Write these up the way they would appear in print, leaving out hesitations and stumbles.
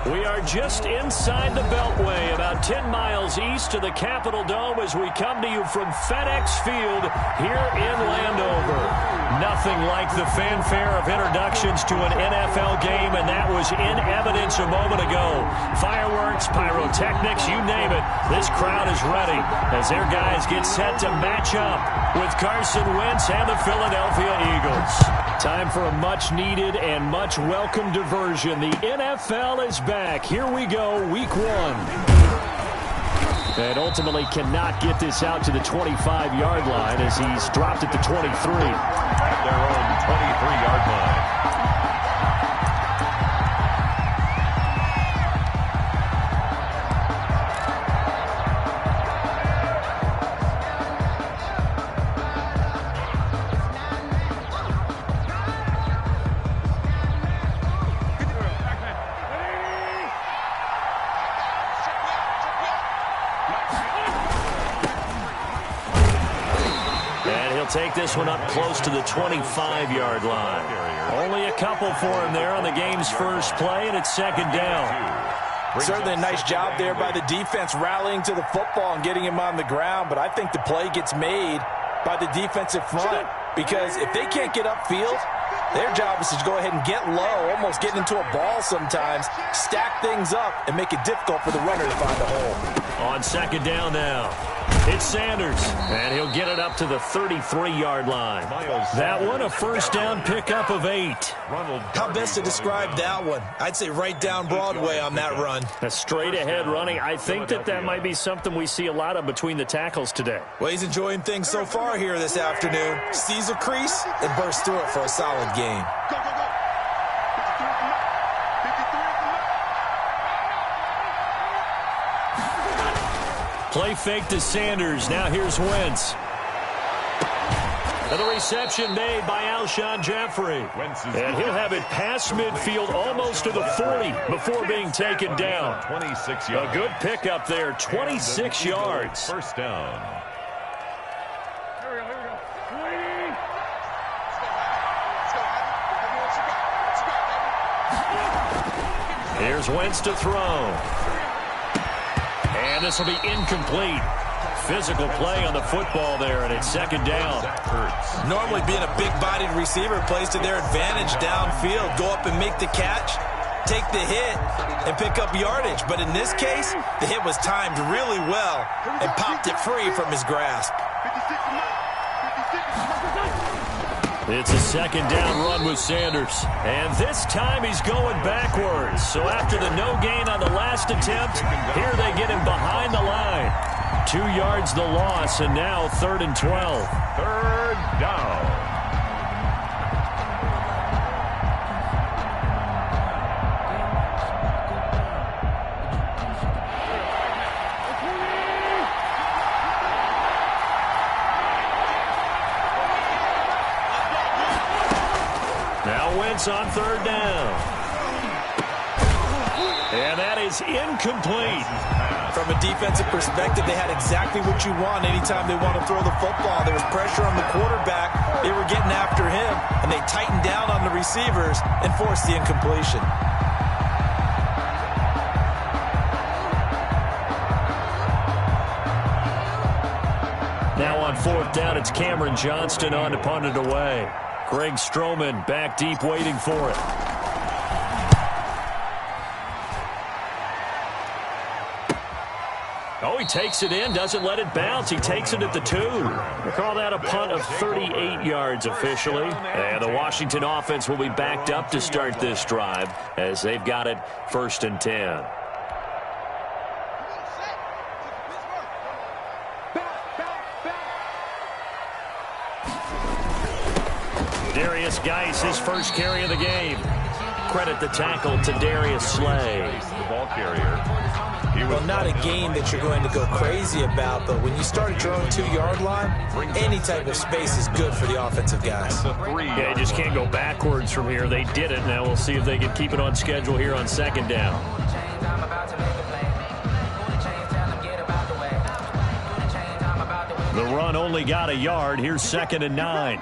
We are just inside the Beltway, about 10 miles east of the Capitol Dome as we come to you from FedEx Field here in Landover. Nothing like the fanfare of introductions to an NFL game, and that was in evidence a moment ago. Fireworks, pyrotechnics, you name it. This crowd is ready as their guys get set to match up with Carson Wentz and the Philadelphia Eagles. Time for a much-needed and much-welcome diversion. The NFL is back. Here we go, week one. And ultimately cannot get this out to the 25-yard line as he's dropped at the 23. At their own 23-yard line. Take this one up close to the 25-yard line. Only a couple for him there on the game's first play, and it's second down. Certainly a nice job there by the defense rallying to the football and getting him on the ground, but I think the play gets made by the defensive front because if they can't get upfield, their job is to go ahead and get low, almost get into a ball sometimes, stack things up, and make it difficult for the runner to find a hole. On second down now. It's Sanders, and he'll get it up to the 33-yard line. That one, a first down pickup of 8. How best to describe that one? I'd say right down Broadway on that run. A straight-ahead running. I think that might be something we see a lot of between the tackles today. Well, he's enjoying things so far here this afternoon. Sees a crease and bursts through it for a solid gain. Play fake to Sanders. Now here's Wentz. And the reception made by Alshon Jeffrey. And he'll have it past midfield almost to the 40 before being taken down. 26 yards. A good pickup there, 26 yards. First down. Here's Wentz to throw. And this will be incomplete. Physical play on the football there, and it's second down. Normally being a big-bodied receiver plays to their advantage downfield. Go up and make the catch, take the hit, and pick up yardage. But in this case, the hit was timed really well and popped it free from his grasp. It's a second down run with Sanders. And this time he's going backwards. So after the no gain on the last attempt, here they get him behind the line. 2 yards the loss, and now 3rd and 12. Third down. On third down. And that is incomplete. From a defensive perspective, they had exactly what you want anytime they want to throw the football. There was pressure on the quarterback. They were getting after him, and they tightened down on the receivers and forced the incompletion. Now on fourth down, it's Cameron Johnston on to punt it away. Greg Stroman back deep waiting for it. Oh, he takes it in, doesn't let it bounce. He takes it at the 2. We'll call that a punt of 38 yards officially. And the Washington offense will be backed up to start this drive as they've got it 1st and 10. Darius Geis, his first carry of the game. Credit the tackle to Darius Slay. The ball carrier. Well, not a game that you're going to go crazy about, but when you start at your own 2-yard line, any type of space is good for the offensive guys. Yeah, you just can't go backwards from here. They did it. Now we'll see if they can keep it on schedule here on second down. The run only got a yard. Here's 2nd and 9.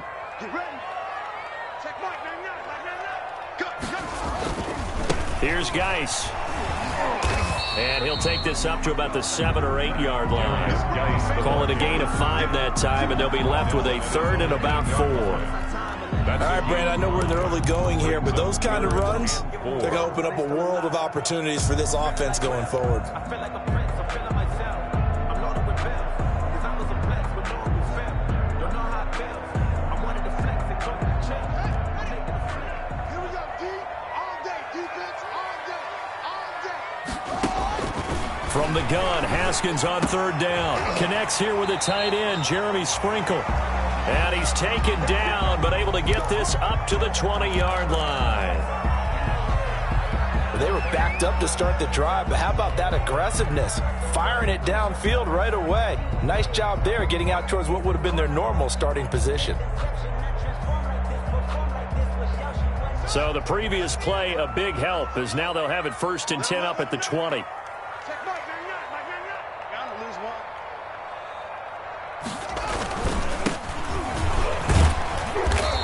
Here's Geis. And he'll take this up to about the 7 or 8 yard line. Call it a gain of 5 that time, and they'll be left with a 3rd and about 4. All right, Brad, I know we're in the early going here, but those kind of runs, they're going to open up a world of opportunities for this offense going forward. From the gun, Haskins on 3rd down. Connects here with a tight end, Jeremy Sprinkle. And he's taken down, but able to get this up to the 20-yard line. They were backed up to start the drive, but how about that aggressiveness? Firing it downfield right away. Nice job there, getting out towards what would have been their normal starting position. So the previous play, a big help, as now they'll have it 1st and 10 up at the 20.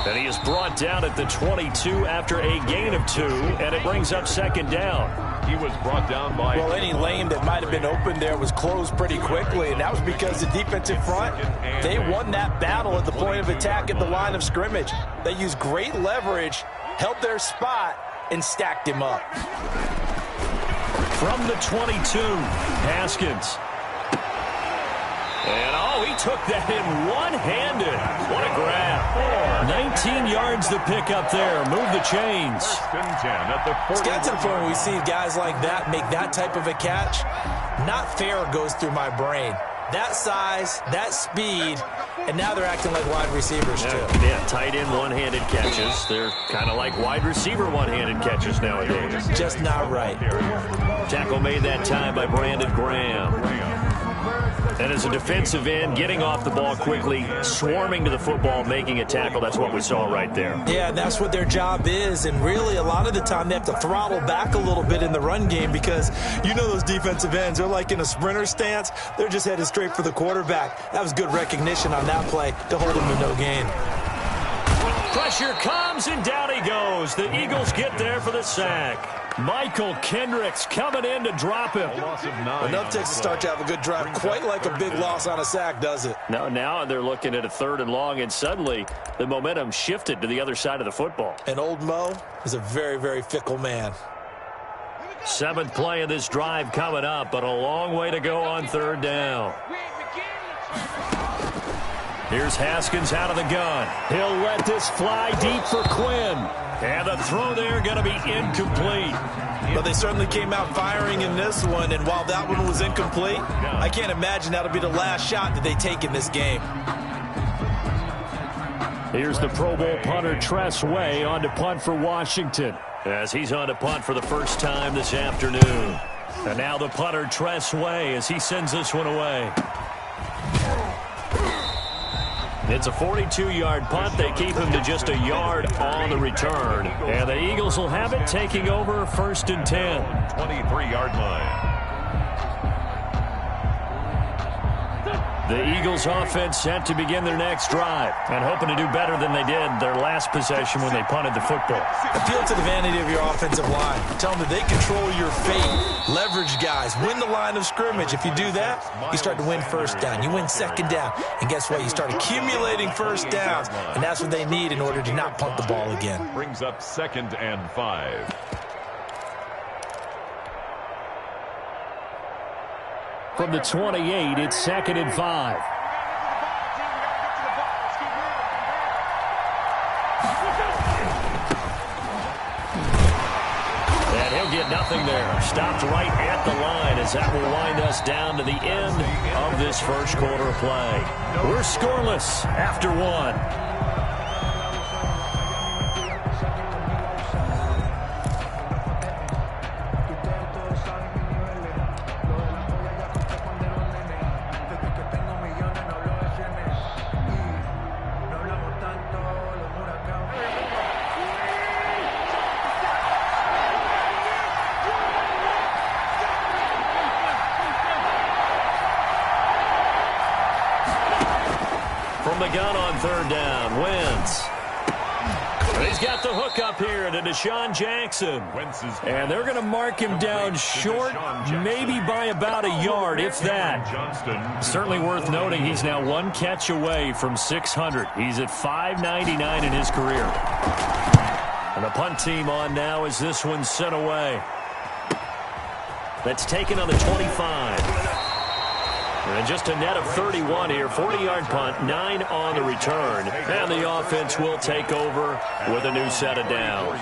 And he is brought down at the 22 after a gain of 2, and it brings up 2nd down. He was brought down by... Well, any lane that might have been open there was closed pretty quickly, and that was because the defensive front, they won that battle at the point of attack at the line of scrimmage. They used great leverage, held their spot, and stacked him up. From the 22, Haskins. And, he took that in one-handed. What a grab. 19 yards to pick up there. Move the chains. It's got to the point where we see guys like that make that type of a catch. Not fair goes through my brain. That size, that speed, and now they're acting like wide receivers, too. Yeah, tight end one-handed catches. They're kind of like wide receiver one-handed catches nowadays. Just not right. Tackle made that time by Brandon Graham. And as a defensive end, getting off the ball quickly, swarming to the football, making a tackle, that's what we saw right there. Yeah, that's what their job is, and really a lot of the time they have to throttle back a little bit in the run game because you know those defensive ends, they're like in a sprinter stance. They're just headed straight for the quarterback. That was good recognition on that play to hold him to no gain. Pressure comes, and down he goes. The Eagles get there for the sack. Michael Kendricks coming in to drop him. Enough takes to start to have a good drive. Quite like a big loss on a sack, does it? Now they're looking at a 3rd and long, and suddenly the momentum shifted to the other side of the football. And old Mo is a very, very fickle man. 7th play of this drive coming up, but a long way to go on 3rd down. Here's Haskins out of the gun. He'll let this fly deep for Quinn. And the throw there going to be incomplete. But they certainly came out firing in this one, and while that one was incomplete, I can't imagine that'll be the last shot that they take in this game. Here's the Pro Bowl punter Tress Way on to punt for Washington, as he's on to punt for the first time this afternoon. And now the punter Tress Way as he sends this one away. It's a 42-yard punt. They keep him to just a yard on the return. And the Eagles will have it, taking over 1st and 10. 23-yard line. The Eagles offense set to begin their next drive and hoping to do better than they did their last possession when they punted the football. Appeal to the vanity of your offensive line. Tell them that they control your fate. Leverage guys. Win the line of scrimmage. If you do that, you start to win 1st down. You win 2nd down. And guess what? You start accumulating 1st downs. And that's what they need in order to not punt the ball again. Brings up 2nd and 5. From the 28, it's 2nd and 5. And he'll get nothing there. Stopped right at the line as that will wind us down to the end of this first quarter play. We're scoreless after 1. From the gun on 3rd down, Wentz. He's got the hook up here to Deshaun Jackson. And they're going to mark him down short, maybe by about a yard, if that. Certainly worth noting he's now one catch away from 600. He's at 599 in his career. And the punt team on now as this one's sent away. That's taken on the 25. And just a net of 31 here. 40-yard punt, 9 on the return. And the offense will take over with a new set of downs.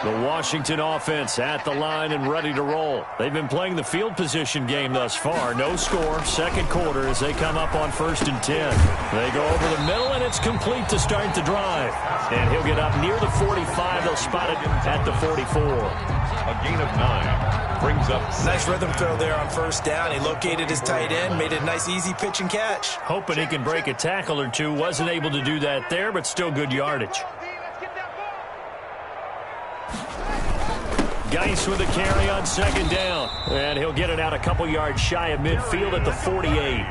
The Washington offense at the line and ready to roll. They've been playing the field position game thus far. No score, second quarter as they come up on 1st and 10. They go over the middle, and it's complete to start the drive. And he'll get up near the 45. They'll spot it at the 44. A gain of 9. Brings up nice rhythm throw there on 1st down. He located his tight end, made it a nice easy pitch and catch. Hoping he can break a tackle or two. Wasn't able to do that there, but still good yardage. Geis with a carry on 2nd down. And he'll get it out a couple yards shy of midfield at the 48.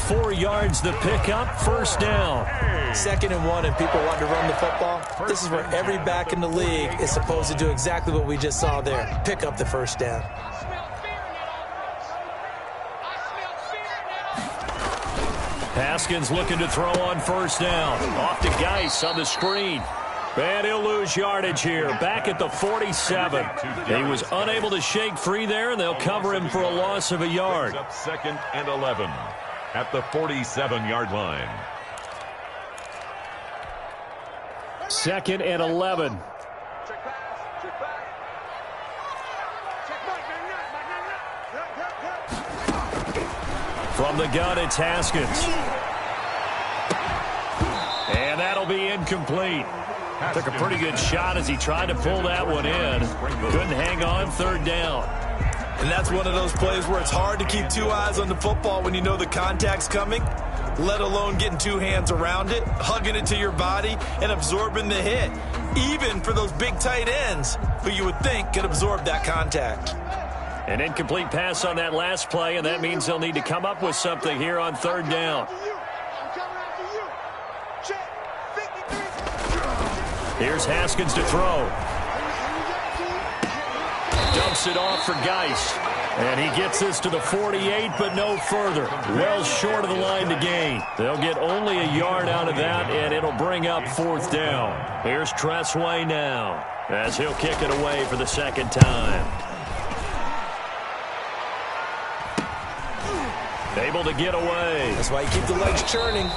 4 yards the pickup, 1st down. 2nd and 1, and people want to run the football. This is where every back in the league is supposed to do exactly what we just saw there. Pick up the 1st down. Haskins looking to throw on 1st down. Off to Geis on the screen. And he'll lose yardage here. Back at the 47. He was unable to shake free there, and they'll cover him for a loss of a yard. 2nd and 11 at the 47-yard line. 2nd and 11. From the gun, it's Haskins. And that'll be incomplete. Took a pretty good shot as he tried to pull that one in. Couldn't hang on, 3rd down. And that's one of those plays where it's hard to keep 2 eyes on the football when you know the contact's coming, let alone getting 2 hands around it, hugging it to your body, and absorbing the hit. Even for those big tight ends who you would think could absorb that contact. An incomplete pass on that last play, and that means they'll need to come up with something here on 3rd down. Here's Haskins to throw. Dumps it off for Geis. And he gets this to the 48, but no further. Well short of the line to gain. They'll get only a yard out of that, and it'll bring up 4th down. Here's Tressway now, as he'll kick it away for the 2nd time. Able to get away. That's why you keep the legs churning.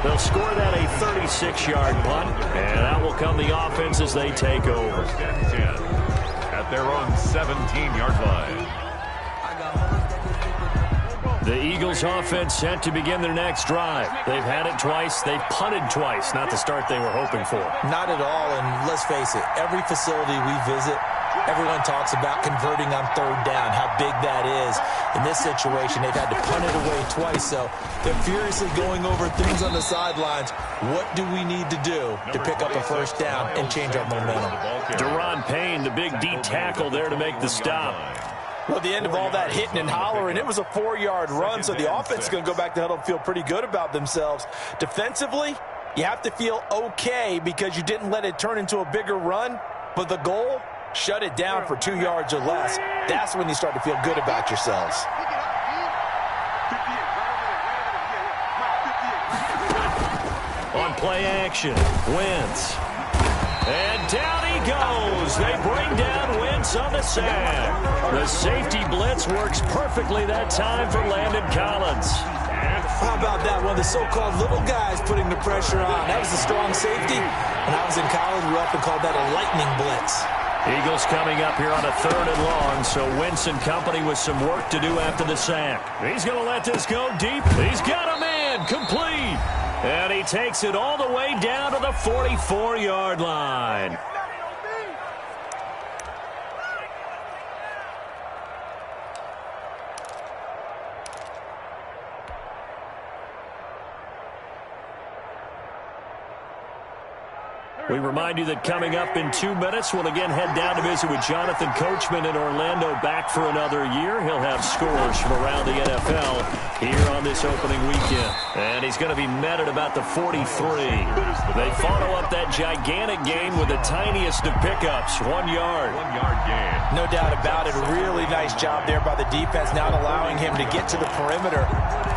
They'll score that a 36-yard punt, and out will come the offense as they take over. 10 at their own 17-yard line. The Eagles offense set to begin their next drive. They've had it twice. They've punted twice. Not the start they were hoping for. Not at all, and let's face it, every facility we visit, everyone talks about converting on 3rd down, how big that is. In this situation, they've had to punt it away twice, so they're furiously going over things on the sidelines. What do we need to do to pick up a 1st down and change our momentum? Deron Payne, the big D tackle there to make the stop. Well, at the end of all that hitting and hollering, it was a 4-yard run, so the offense is going to go back to huddle and feel pretty good about themselves. Defensively, you have to feel okay because you didn't let it turn into a bigger run, but the goal, shut it down for 2 yards or less. That's when you start to feel good about yourselves. On play action, Wentz. And down he goes. They bring down Wentz on the sack. The safety blitz works perfectly that time for Landon Collins. How about that? One of the so-called little guys putting the pressure on. That was a strong safety. When I was in college, we often called that a lightning blitz. Eagles coming up here on a 3rd and long, so Wentz and company with some work to do after the sack. He's going to let this go deep. He's got a man, complete. And he takes it all the way down to the 44-yard line. We remind you that coming up in 2 minutes, we'll again head down to visit with Jonathan Coachman in Orlando, back for another year. He'll have scores from around the NFL here on this opening weekend. And he's going to be met at about the 43. They follow up that gigantic gain with the tiniest of pickups, 1 yard. 1 yard gain. No doubt about it. A really nice job there by the defense, not allowing him to get to the perimeter.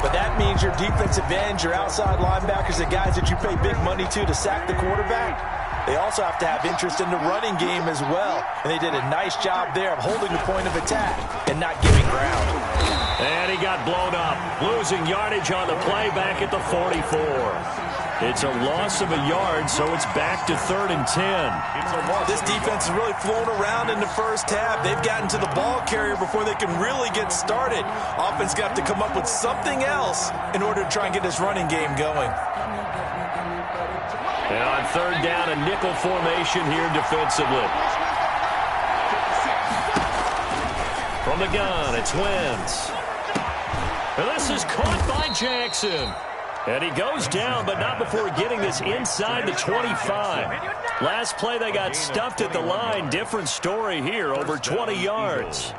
But that means your defensive ends, your outside linebackers, the guys that you pay big money to sack the quarterback, they also have to have interest in the running game as well. And they did a nice job there of holding the point of attack and not giving ground. And he got blown up, losing yardage on the play back at the 44. It's a loss of a yard, so it's back to 3rd and 10. This defense is really flown around in the first half. They've gotten to the ball carrier before they can really get started. Offense got to come up with something else in order to try and get this running game going. And on 3rd down, a nickel formation here defensively. From the gun, it's Wentz. And this is caught by Jackson. And he goes down, but not before getting this inside the 25. Last play, they got stuffed at the line. Different story here, over 20 yards.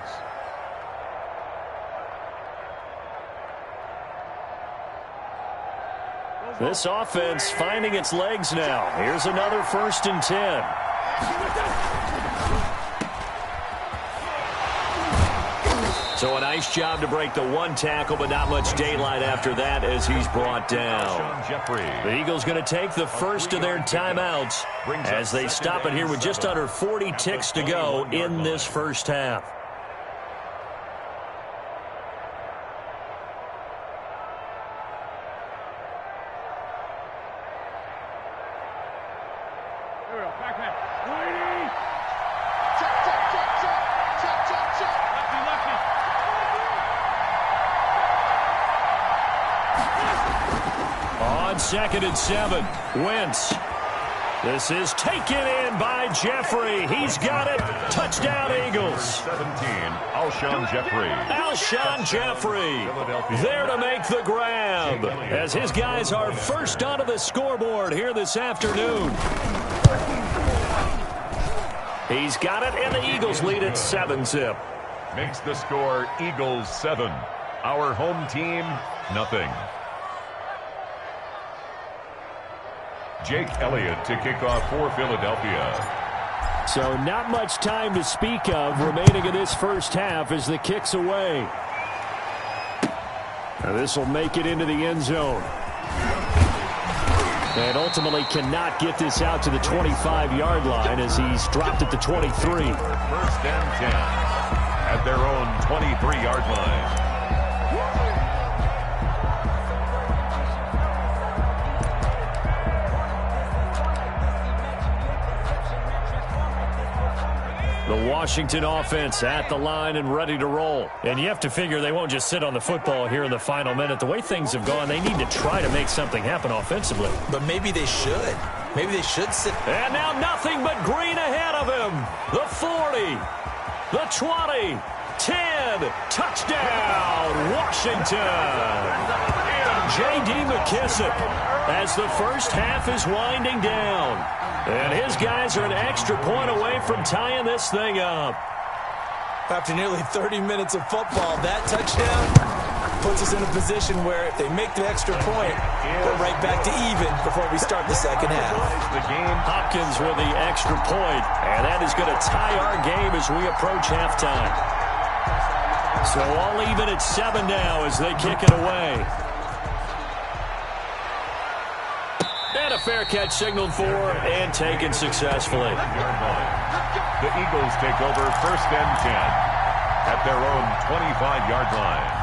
This offense finding its legs now. Here's another 1st and 10. So a nice job to break the 1 tackle, but not much daylight after that as he's brought down. The Eagles going to take the first of their timeouts as they stop it here with just under 40 ticks to go in this first half. On 2nd and 7, Wentz. This is taken in by Jeffrey. He's got it. Touchdown, Eagles. 17, Alshon Jeffrey. Alshon Jeffrey there to make the grab as his guys are first onto the scoreboard here this afternoon. He's got it, and the Eagles lead at 7-zip. Makes the score Eagles 7. Our home team, nothing. Jake Elliott to kick off for Philadelphia. So not much time to speak of remaining in this first half as the kick's away. This will make it into the end zone. And ultimately cannot get this out to the 25-yard line as he's dropped at the 23. 1st and 10 at their own 23-yard line. The Washington offense at the line and ready to roll. And you have to figure they won't just sit on the football here in the final minute. The way things have gone, they need to try to make something happen offensively. But maybe they should. Maybe they should sit. And now nothing but green ahead of him. The 40, the 20, 10, touchdown, Washington. J.D. McKissick as the first half is winding down. And his guys are an extra point away from tying this thing up. After nearly 30 minutes of football, that touchdown puts us in a position where if they make the extra point, we're right back to even before we start the second half. Hopkins with the extra point, and that is going to tie our game as we approach halftime. So all even at 7 now as they kick it away. And a fair catch signaled for and taken successfully. The Eagles take over 1st and 10 at their own 25-yard line.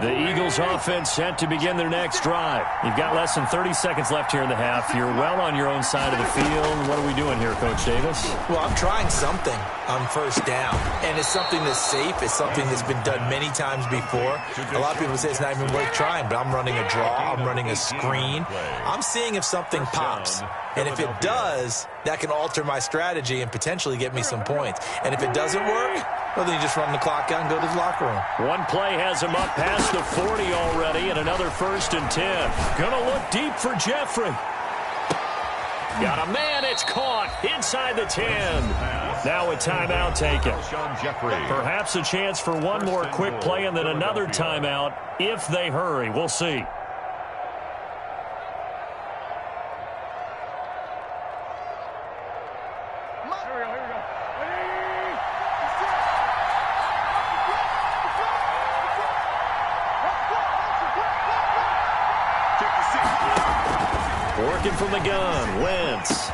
The Eagles offense set to begin their next drive. You've got less than 30 seconds left here in the half. You're well on your own side of the field. What are we doing here, Coach Davis? Well, I'm trying something on 1st down. And it's something that's safe. It's something that's been done many times before. A lot of people say it's not even worth trying, but I'm running a draw. I'm running a screen. I'm seeing if something pops. And if it does, that can alter my strategy and potentially get me some points. And if it doesn't work, well, then you just run the clock out and go to the locker room. One play has him up past the 40 already, and another 1st and 10. Gonna look deep for Jeffrey. Got a man, it's caught inside the 10. Now a timeout taken. Perhaps a chance for one more quick play and then another timeout if they hurry. We'll see. Working from the gun, Wentz.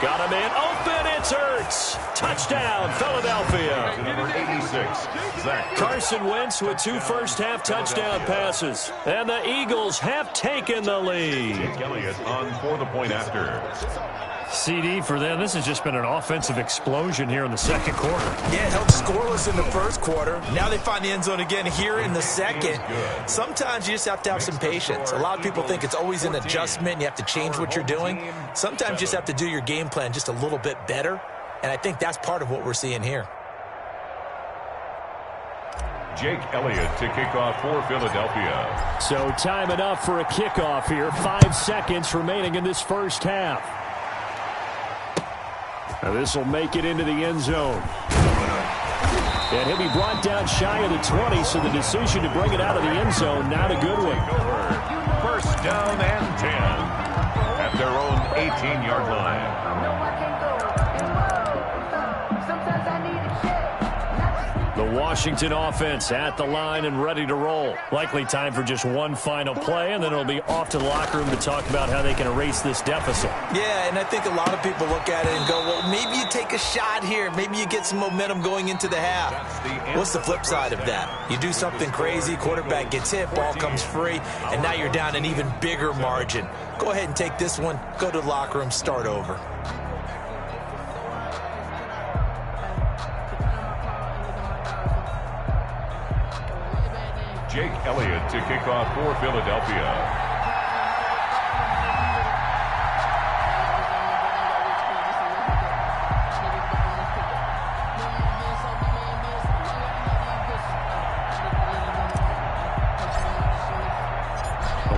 Got him in, open, it's Ertz. Touchdown, Philadelphia. Number 86, Zach. Carson Wentz with 2 first-half touchdown passes. And the Eagles have taken the lead. Jake Elliott on for the point after. CD for them. This has just been an offensive explosion here in the second quarter. Yeah, held scoreless in the first quarter. Now they find the end zone again here in the second. Sometimes you just have to have some patience. A lot of people think it's always an adjustment. You have to change what you're doing. Sometimes you just have to do your game plan just a little bit better. And I think that's part of what we're seeing here. Jake Elliott to kick off for Philadelphia. So time enough for a kickoff here. 5 seconds remaining in this first half. Now this will make it into the end zone. And he'll be brought down shy of the 20, so the decision to bring it out of the end zone, not a good one. First down and 10 at their own 18-yard line. The Washington offense at the line and ready to roll. Likely time for just one final play, and then it'll be off to the locker room to talk about how they can erase this deficit. Yeah, and I think a lot of people look at it and go, well, maybe you take a shot here. Maybe you get some momentum going into the half. What's the flip side of that? You do something crazy, quarterback gets hit, ball comes free, and now you're down an even bigger margin. Go ahead and take this one, go to the locker room, start over. Jake Elliott to kick off for Philadelphia.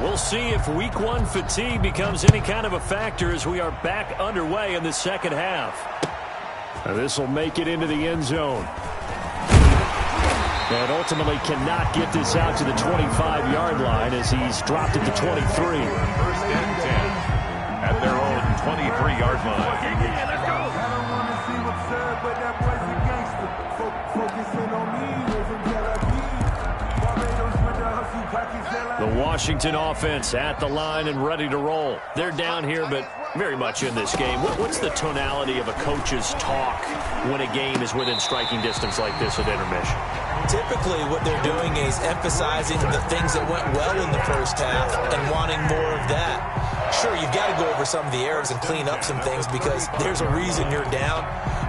We'll see if week 1 fatigue becomes any kind of a factor as we are back underway in the second half. Now this will make it into the end zone. And ultimately cannot get this out to the 25-yard line as he's dropped it to 23. First and 10 at their own 23-yard line. The Washington offense at the line and ready to roll. They're down here, but very much in this game. What's the tonality of a coach's talk when a game is within striking distance like this at intermission? Typically, what they're doing is emphasizing the things that went well in the first half and wanting more of that. Sure, you've got to go over some of the errors and clean up some things because there's a reason you're down.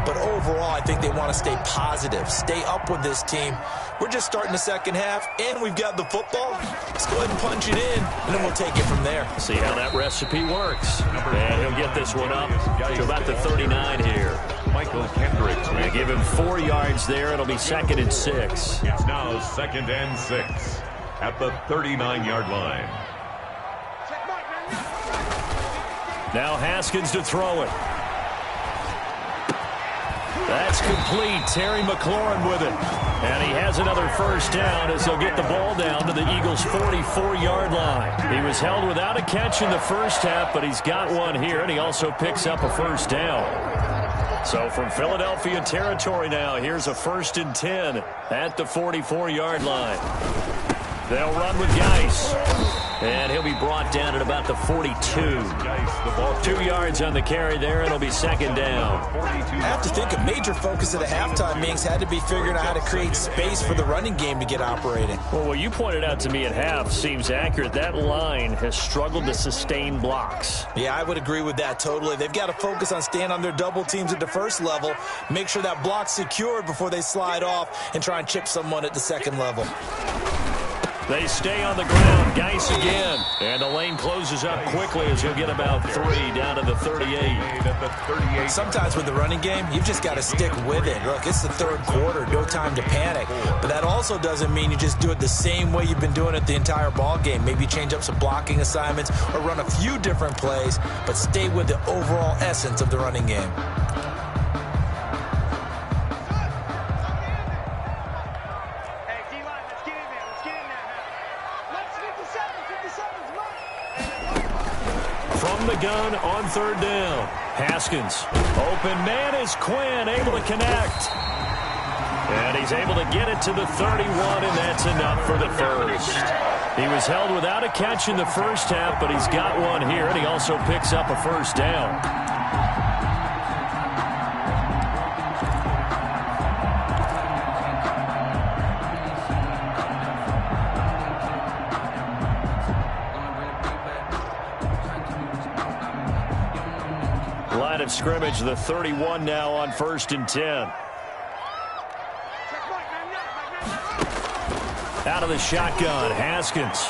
But overall, I think they want to stay positive, stay up with this team. We're just starting the second half, and we've got the football. Let's go ahead and punch it in, and then we'll take it from there. See how that recipe works. And he'll get this one up to about the 39 here. Michael Kendricks. They give him 4 yards there. It'll be 2nd and 6. It's now 2nd and 6 at the 39-yard line. Now Haskins to throw it. That's complete. Terry McLaurin with it. And he has another first down as he'll get the ball down to the Eagles' 44-yard line. He was held without a catch in the first half, but he's got one here, and he also picks up a first down. So from Philadelphia territory now, here's a 1st and 10 at the 44-yard line. They'll run with Geis. And he'll be brought down at about the 42. 2 yards on the carry there. It'll be 2nd down. I have to think a major focus of the halftime meetings had to be figuring out how to create space for the running game to get operating. Well, what you pointed out to me at half seems accurate. That line has struggled to sustain blocks. Yeah, I would agree with that totally. They've got to focus on staying on their double teams at the first level, make sure that block's secured before they slide off and try and chip someone at the second level. They stay on the ground. Geis again. And the lane closes up quickly as he'll get about 3 down to the 38. Sometimes with the running game, you've just got to stick with it. Look, it's the third quarter. No time to panic. But that also doesn't mean you just do it the same way you've been doing it the entire ball game. Maybe change up some blocking assignments or run a few different plays, but stay with the overall essence of the running game. From the gun on third down. Haskins. Open man is Quinn, able to connect. And he's able to get it to the 31, and that's enough for the first. He was held without a catch in the first half, but he's got one here, and he also picks up a first down. Line of scrimmage, the 31 now on 1st and 10. Out of the shotgun, Haskins.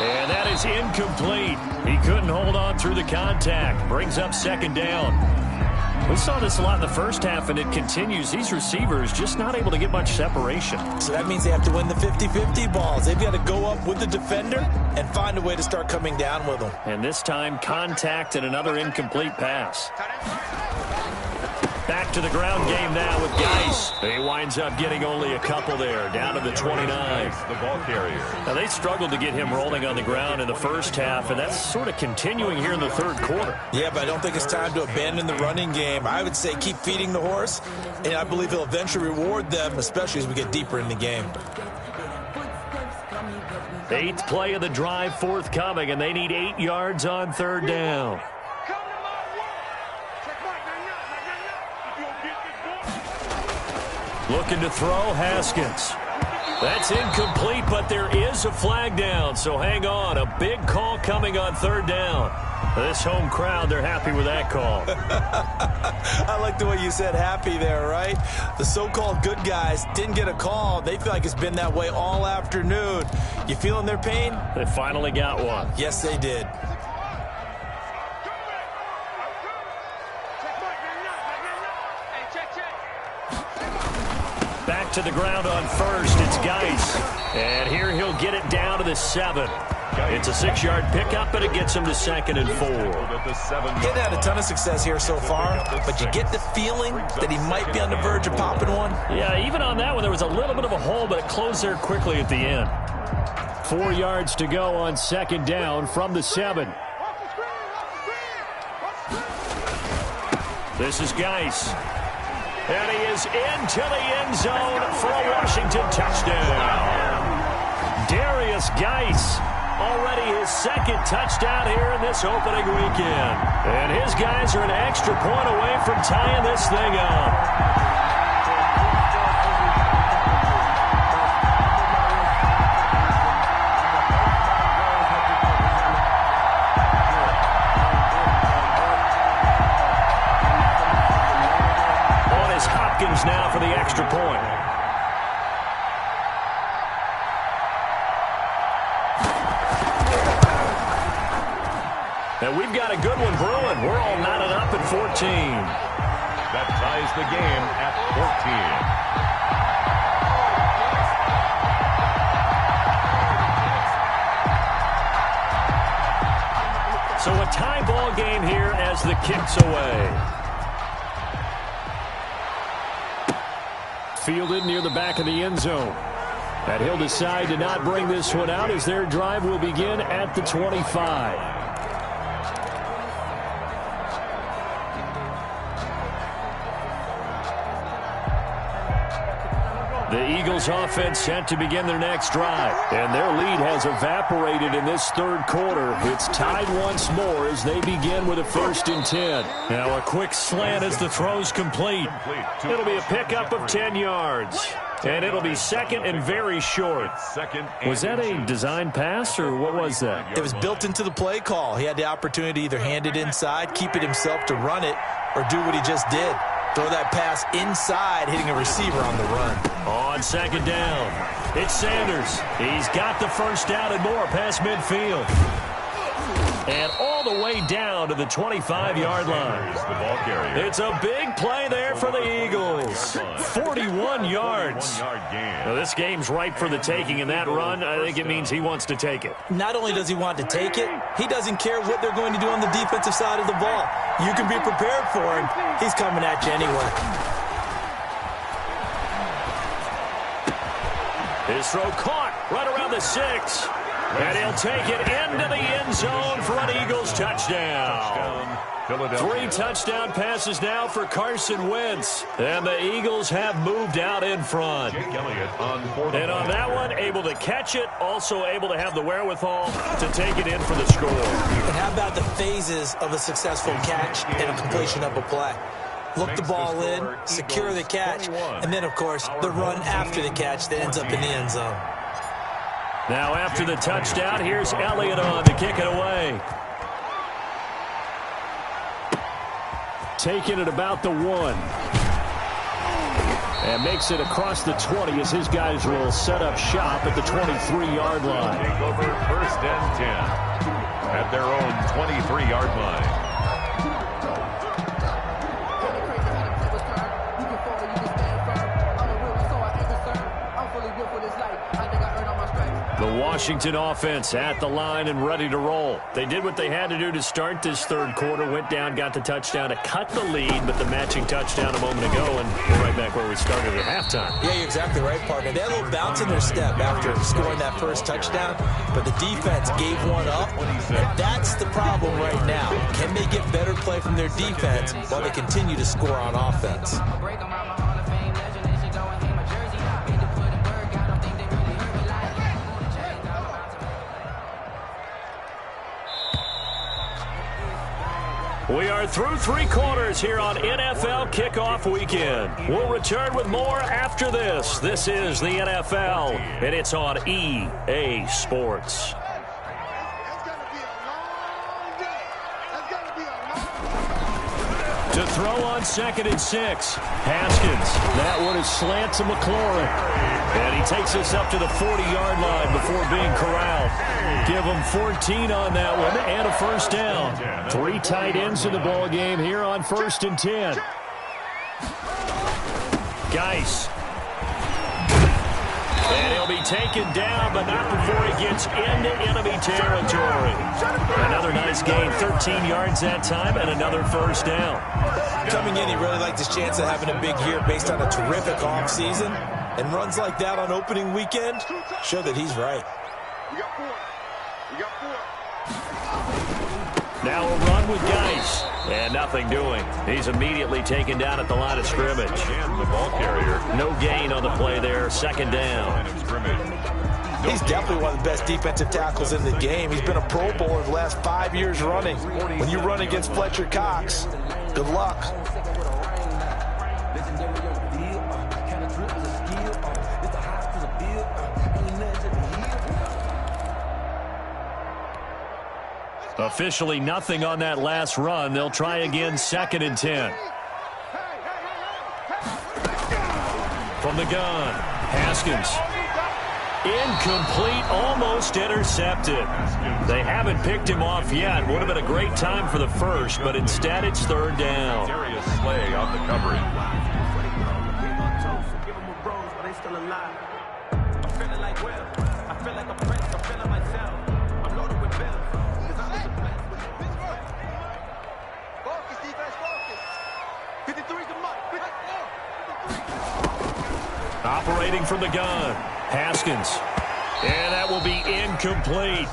And that is incomplete. He couldn't hold on through the contact. Brings up 2nd down. We saw this a lot in the first half, and it continues. These receivers just not able to get much separation. So that means they have to win the 50-50 balls. They've got to go up with the defender and find a way to start coming down with them. And this time, contact and another incomplete pass. Back to the ground game now with Geis. He winds up getting only a couple there, down to the 29. The ball carrier. Now, they struggled to get him rolling on the ground in the first half, and that's sort of continuing here in the third quarter. Yeah, but I don't think it's time to abandon the running game. I would say keep feeding the horse, and I believe he'll eventually reward them, especially as we get deeper in the game. 8th play of the drive forthcoming, and they need 8 yards on third down. Looking to throw, Haskins. That's incomplete, but there is a flag down, so hang on. A big call coming on third down. This home crowd, they're happy with that call. I like the way you said happy there, right? The so-called good guys didn't get a call. They feel like it's been that way all afternoon. You feeling their pain? They finally got one. Yes, they did. Back to the ground on first. It's Geis. And here he'll get it down to the 7. It's a 6-yard pickup, and it gets him to 2nd and 4. He hadn't had a ton of success here so far, but you get the feeling that he might be on the verge of popping one. Yeah, even on that one, there was a little bit of a hole, but it closed there quickly at the end. 4 yards to go on 2nd down from the 7. This is Geis. And he is into the end zone for a Washington touchdown. Darius Geis, already his 2nd touchdown here in this opening weekend. And his guys are an extra point away from tying this thing up. Now for the extra point. And we've got a good one brewing. We're all knotted up at 14. That ties the game at 14. So a tie ball game here as the kick's away. Fielded near the back of the end zone. And he'll decide to not bring this one out as their drive will begin at the 25. The Eagles offense set to begin their next drive. And their lead has evaporated in this third quarter. It's tied once more as they begin with a 1st and 10. Now a quick slant as the throw's complete. It'll be a pickup of 10 yards. And it'll be 2nd and very short. Was that a design pass, or what was that? It was built into the play call. He had the opportunity to either hand it inside, keep it himself to run it, or do what he just did. Throw that pass inside, hitting a receiver on the run. On second down, it's Sanders. He's got the first down and more past midfield. And all the way down to the 25-yard line. The ball carrier. It's a big play there for the Eagles. 41 yards. Now, this game's ripe for the taking, and that run, I think it means he wants to take it. Not only does he want to take it, he doesn't care what they're going to do on the defensive side of the ball. You can be prepared for him. He's coming at you anyway. His throw caught right around the 6. And he'll take it into the end zone for an Eagles touchdown. 3 touchdown passes now for Carson Wentz. And the Eagles have moved out in front. And on that one, able to catch it, also able to have the wherewithal to take it in for the score. And how about the phases of a successful catch and a completion of a play? Look the ball in, secure the catch, and then, of course, the run after the catch that ends up in the end zone. Now after the touchdown, here's Elliott on to kick it away. Taking it about the 1. And makes it across the 20 as his guys will set up shop at the 23-yard line. Take over first and 10 at their own 23-yard line. The Washington offense at the line and ready to roll. They did what they had to do to start this third quarter. Went down, got the touchdown to cut the lead, but the matching touchdown a moment ago, and we're right back where we started at halftime. Yeah, you're exactly right, partner. They had a little bounce in their step after scoring that first touchdown, but the defense gave one up, and that's the problem right now. Can they get better play from their defense while they continue to score on offense? We are through 3 quarters here on NFL Kickoff Weekend. We'll return with more after this. This is the NFL, and it's on EA Sports. To throw on second and 6, Haskins. That one is slant to McLaurin. And he takes us up to the 40-yard line before being corralled. Give him 14 on that one and a first down. 3 tight ends in the ball game here on first and 10. Geis. And he'll be taken down, but not before he gets into enemy territory. Another nice gain, 13 yards that time, and another first down. Coming in, he really liked his chance of having a big year based on a terrific offseason. And runs like that on opening weekend show that he's right. Now a run with Geis. And nothing doing. He's immediately taken down at the line of scrimmage. And the ball carrier. No gain on the play there. Second down. He's definitely one of the best defensive tackles in the game. He's been a Pro Bowler the last 5 years running. When you run against Fletcher Cox, good luck. Officially nothing on that last run. They'll try again, second and 10. From the gun, Haskins. Incomplete, almost intercepted. They haven't picked him off yet. Would have been a great time for the first, but instead it's third down. Darius Slay on the coverage. Operating from the gun, Haskins. And that will be incomplete.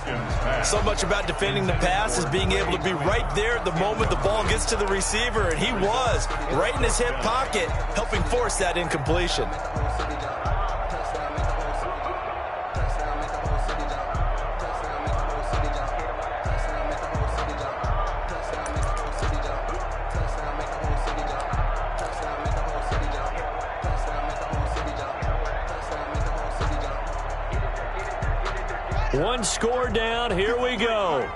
So much about defending the pass is being able to be right there at the moment the ball gets to the receiver, and he was right in his hip pocket, helping force that incompletion. One score down, here we go.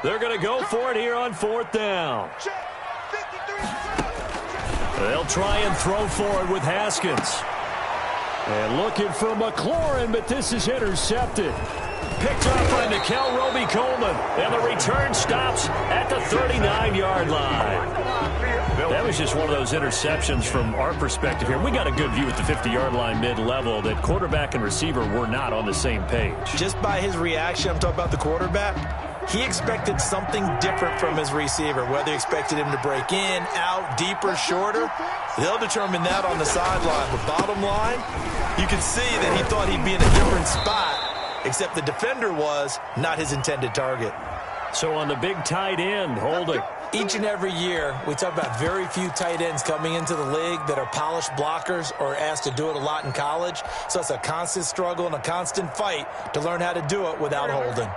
They're going to go for it here on fourth down. They'll try and throw for it with Haskins. And looking for McLaurin, but this is intercepted. Picked up by Nickel Roby-Coleman. And the return stops at the 39-yard line. That was just one of those interceptions from our perspective here. We got a good view at the 50-yard line mid-level that quarterback and receiver were not on the same page. Just by his reaction, I'm talking about the quarterback, he expected something different from his receiver, whether he expected him to break in, out, deeper, shorter. They'll determine that on the sideline. But bottom line, you can see that he thought he'd be in a different spot, except the defender was not his intended target. So on the big tight end, holding. Each and every year, we talk about very few tight ends coming into the league that are polished blockers or asked to do it a lot in college. So it's a constant struggle and a constant fight to learn how to do it without holding.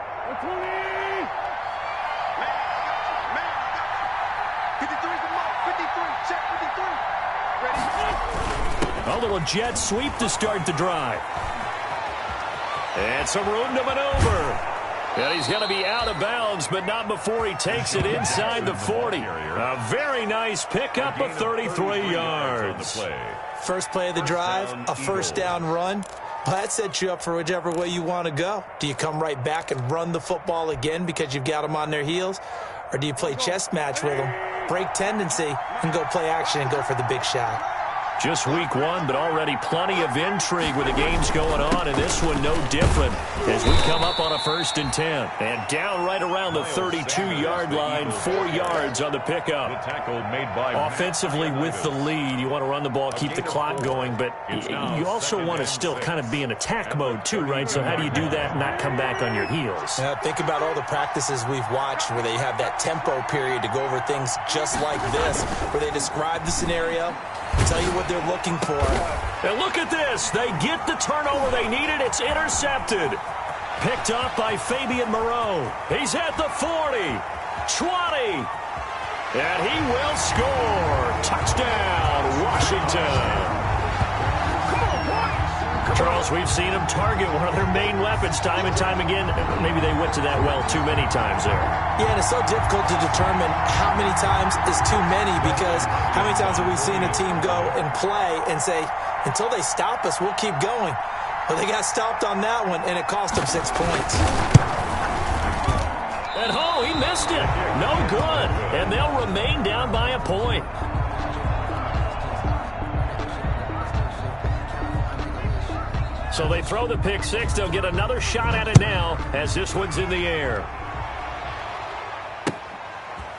A little jet sweep to start the drive. And some room to maneuver. And he's going to be out of bounds, but not before he takes it inside the 40. A very nice pickup of 33 yards. First play of the drive, a first down run. Well, that sets you up for whichever way you want to go. Do you come right back and run the football again because you've got them on their heels? Or do you play chess match with them, break tendency, and go play action and go for the big shot? Just week one, but already plenty of intrigue with the games going on, and this one no different as we come up on a 1st and 10. And down right around the 32-yard line, 4 yards on the pickup. The tackle made by offensively with the lead, you want to run the ball, keep the clock going, but you also want to still kind of be in attack mode too, right? So how do you do that and not come back on your heels? Think about all the practices we've watched where they have that tempo period to go over things just like this, where they describe the scenario, tell you what they're looking for. And look at this. They get the turnover they needed. It's intercepted. Picked up by Fabian Moreau. He's at the 40, 20, and he will score. Touchdown, Washington. Charles, we've seen them target one of their main weapons time and time again. Maybe they went to that well too many times there. Yeah, and it's so difficult to determine how many times is too many, because how many times have we seen a team go and play and say, until they stop us, we'll keep going. Well, they got stopped on that one, and it cost them 6 points. And he missed it. No good. And they'll remain down by a point. So they throw the pick six. They'll get another shot at it now as this one's in the air.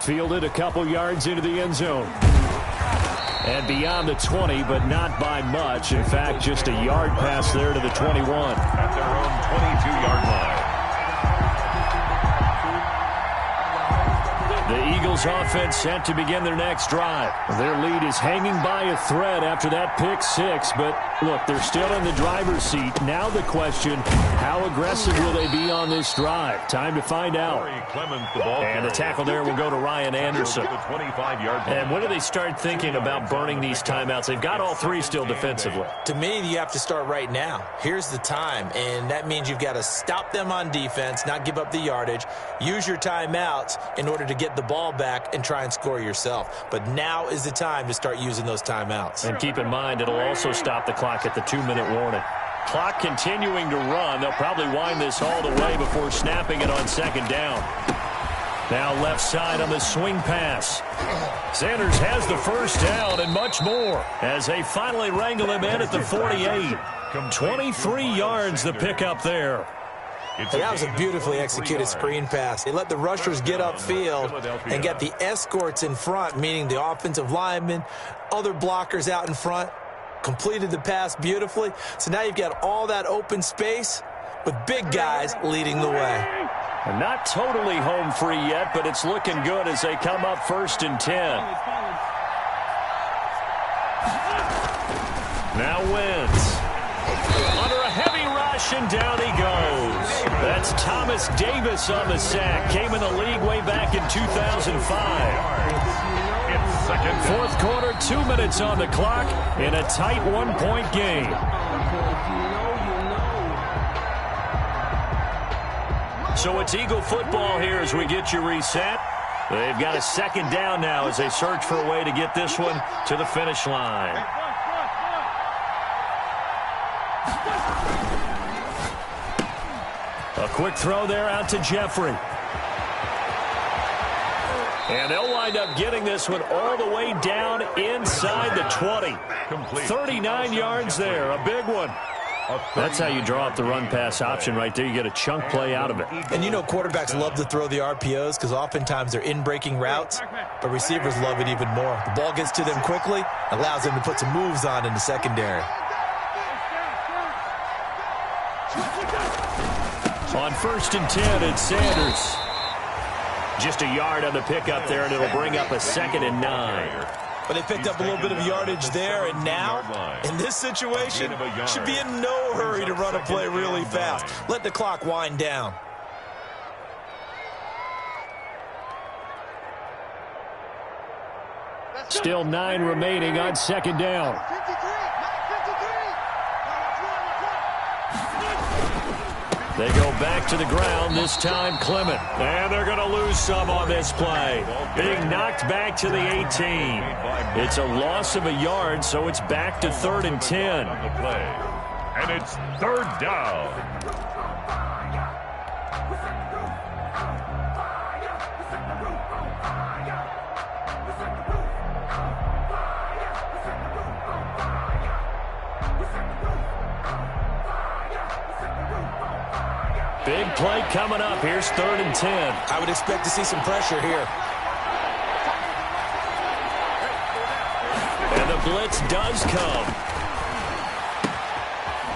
Fielded a couple yards into the end zone. And beyond the 20, but not by much. In fact, just a yard pass there to the 21. At their own 22-yard line. The Eagles offense set to begin their next drive. Their lead is hanging by a thread after that pick six, but look, they're still in the driver's seat. Now the question, how aggressive will they be on this drive? Time to find out. And the tackle there will go to Ryan Anderson. And when do they start thinking about burning these timeouts? They've got all three still defensively. To me, you have to start right now. Here's the time, and that means you've got to stop them on defense, not give up the yardage, use your timeouts in order to get the ball back and try and score yourself. But now is the time to start using those timeouts. And keep in mind, it'll also stop the clock at the 2-minute warning. Clock continuing to run. They'll probably wind this all the way before snapping it on second down. Now left side on the swing pass. Sanders has the first down and much more as they finally wrangle him in at the 48. 23 yards the pickup there. That was a beautifully executed screen pass. They let the rushers get upfield and get the escorts in front, meaning the offensive linemen, other blockers out in front, completed the pass beautifully. So now you've got all that open space with big guys leading the way. And not totally home free yet, but it's looking good as they come up 1st and 10. Now Wentz. Under a heavy rush, and down he goes. That's Thomas Davis on the sack. Came in the league way back in 2005. Fourth quarter, 2 minutes on the clock in a tight 1-point game. So it's Eagle football here as we get you reset. They've got a second down now as they search for a way to get this one to the finish line. A quick throw there out to Jeffrey. And they'll wind up getting this one all the way down inside the 20. 39 yards there, a big one. That's how you draw up the run-pass option right there. You get a chunk play out of it. And you know quarterbacks love to throw the RPOs because oftentimes they're in-breaking routes, but receivers love it even more. The ball gets to them quickly, allows them to put some moves on in the secondary. On 1st and 10, it's Sanders. Just a yard on the pickup there, and it'll bring up a 2nd and 9. But they picked up a little bit of yardage there, and now, in this situation, should be in no hurry to run a play really fast. Let the clock wind down. Still 9 remaining on 2nd down. They go back to the ground, this time Clement. And they're going to lose some on this play. Being knocked back to the 18. It's a loss of a yard, so it's back to 3rd and 10. And it's 3rd down. Big play coming up. Here's 3rd and 10. I would expect to see some pressure here. And the blitz does come.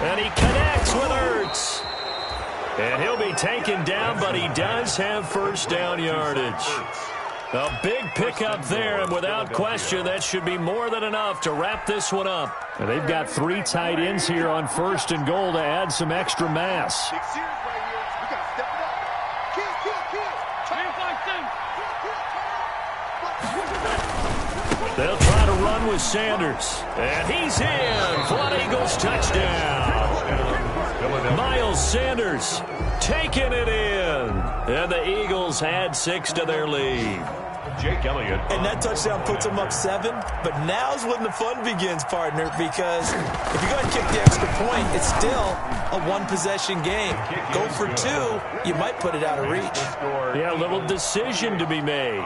And he connects with Ertz. And he'll be taken down, but he does have 1st down yardage. A big pickup there, and without question, that should be more than enough to wrap this one up. And they've got 3 tight ends here on 1st and goal to add some extra mass. They'll try to run with Sanders. And he's in. Flood Eagles touchdown. Miles Sanders taking it in. And the Eagles add 6 to their lead. Jake Elliott. And that touchdown puts them up 7. But now's when the fun begins, partner, because if you go ahead and kick the extra point, it's still a 1-possession game. Go for 2, you might put it out of reach. Yeah, a little decision to be made.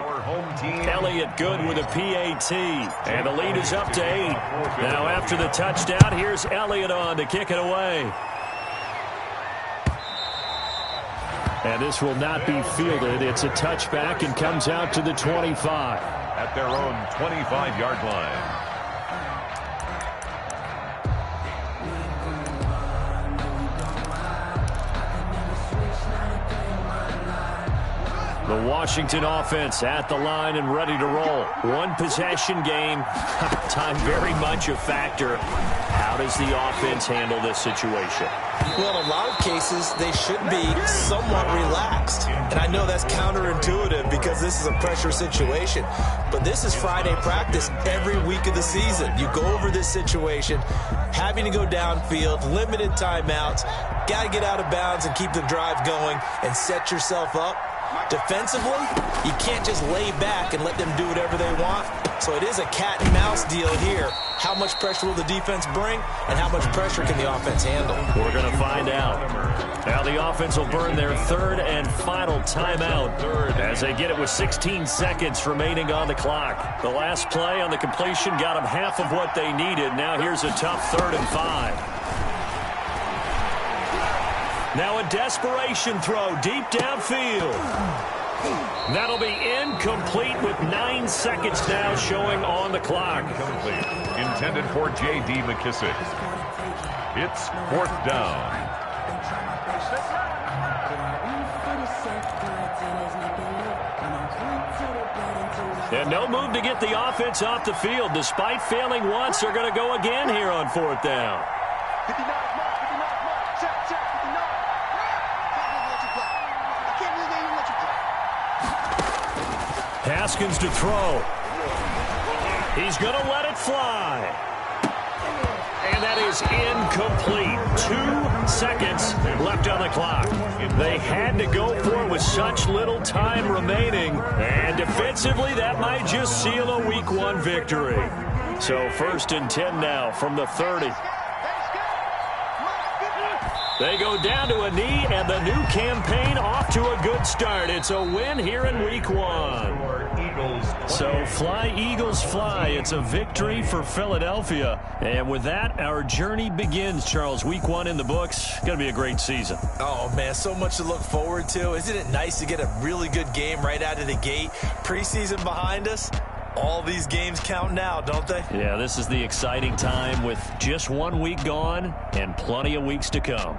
Elliott good with a PAT. And the lead is up to 8. Now after the touchdown, here's Elliott on to kick it away. And this will not be fielded. It's a touchback and comes out to the 25. At their own 25-yard line. The Washington offense at the line and ready to roll. 1-possession game. Time very much a factor. How does the offense handle this situation? Well, in a lot of cases, they should be somewhat relaxed. And I know that's counterintuitive because this is a pressure situation. But this is Friday practice every week of the season. You go over this situation, having to go downfield, limited timeouts, got to get out of bounds and keep the drive going and set yourself up. Defensively, you can't just lay back and let them do whatever they want. So it is a cat and mouse deal here. How much pressure will the defense bring, and how much pressure can the offense handle? We're going to find out. Now the offense will burn their 3rd and final timeout as they get it with 16 seconds remaining on the clock. The last play on the completion got them half of what they needed. Now here's a tough 3rd and 5. Now a desperation throw deep downfield. That'll be incomplete with 9 seconds now showing on the clock. Complete. Intended for J.D. McKissick. It's 4th down. And no move to get the offense off the field. Despite failing once, they're going to go again here on 4th down. Haskins to throw. He's going to let it fly. And that is incomplete. 2 seconds left on the clock. They had to go for it with such little time remaining. And defensively, that might just seal a Week 1 victory. So 1st and 10 now from the 30. They go down to a knee, and the new campaign off to a good start. It's a win here in Week 1. So fly, Eagles, fly. It's a victory for Philadelphia. And with that, our journey begins, Charles. Week 1 in the books. Going to be a great season. Oh, man, so much to look forward to. Isn't it nice to get a really good game right out of the gate? Preseason behind us. All these games count now, don't they? Yeah, this is the exciting time with just 1 week gone and plenty of weeks to come.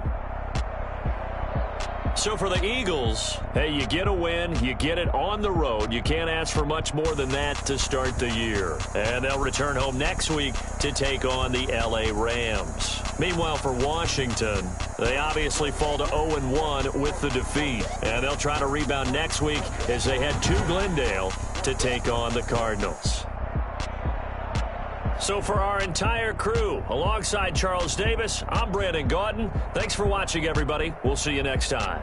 So for the Eagles, hey, you get a win, you get it on the road. You can't ask for much more than that to start the year. And they'll return home next week to take on the LA Rams. Meanwhile, for Washington, they obviously fall to 0-1 with the defeat. And they'll try to rebound next week as they head to Glendale to take on the Cardinals. So for our entire crew, alongside Charles Davis, I'm Brandon Gaudin. Thanks for watching, everybody. We'll see you next time.